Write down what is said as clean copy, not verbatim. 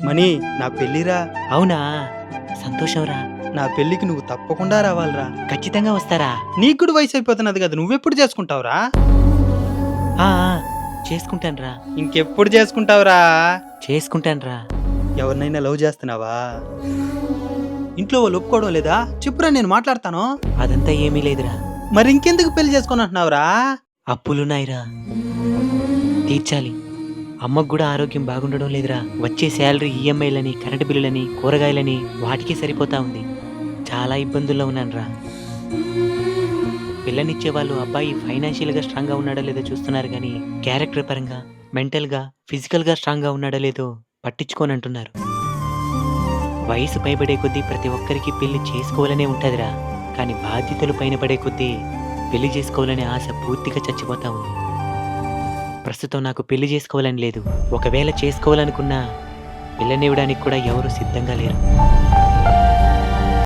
Money, నా పెళ్ళిరా. అవునా? సంతోషంరా. నా పెళ్ళికి నువ్వు తప్పకుండా రావాలిరా. ఖచ్చితంగా వస్తారా? నీకు కూడా వయసు అయిపోతున్నది కదా, నువ్వెప్పుడు చేసుకుంటావురా? ఆ, చేసుకుంటానురా. ఇంకెప్పుడు చేసుకుంటావురా? చేసుకుంటానురా. ఎవరినైనా లవ్ చేస్తున్నావా? ఇంట్లో వాళ్ళు ఒప్పుకోవడం లేదా? చెప్పురా, నేను మాట్లాడతాను. అదంతా ఏమీ లేదురా. మరి ఇంకెందుకు పెళ్లి చేసుకొని అంటున్నావురా? అప్పులున్నాయిరా, తీర్చాలి. అమ్మకు కూడా ఆరోగ్యం బాగుండడం లేదురా. వచ్చే శాలరీ ఈఎంఐలని, కరెంటు బిల్లులని, కూరగాయలని వాటికే సరిపోతా ఉంది. చాలా ఇబ్బందుల్లో ఉన్నానురా. పిల్లనిచ్చే వాళ్ళు అబ్బాయి ఫైనాన్షియల్గా స్ట్రాంగ్గా ఉన్నాడో లేదో చూస్తున్నారు కానీ క్యారెక్టర్ పరంగా, మెంటల్గా, ఫిజికల్గా స్ట్రాంగ్గా ఉన్నాడో లేదో పట్టించుకోనంటున్నారు. వయసు పైబడే కొద్దీ ప్రతి ఒక్కరికి పెళ్లి చేసుకోవాలనే ఉంటుందిరా. కానీ బాధ్యతలు పైన పడే కొద్దీ పెళ్లి చేసుకోవాలనే ఆశ పూర్తిగా చచ్చిపోతా ఉంది. ప్రస్తుతం నాకు పెళ్లి చేసుకోవాలని లేదు. ఒకవేళ చేసుకోవాలనుకున్నా పిల్లనివ్వడానికి కూడా ఎవరు సిద్ధంగా లేరు.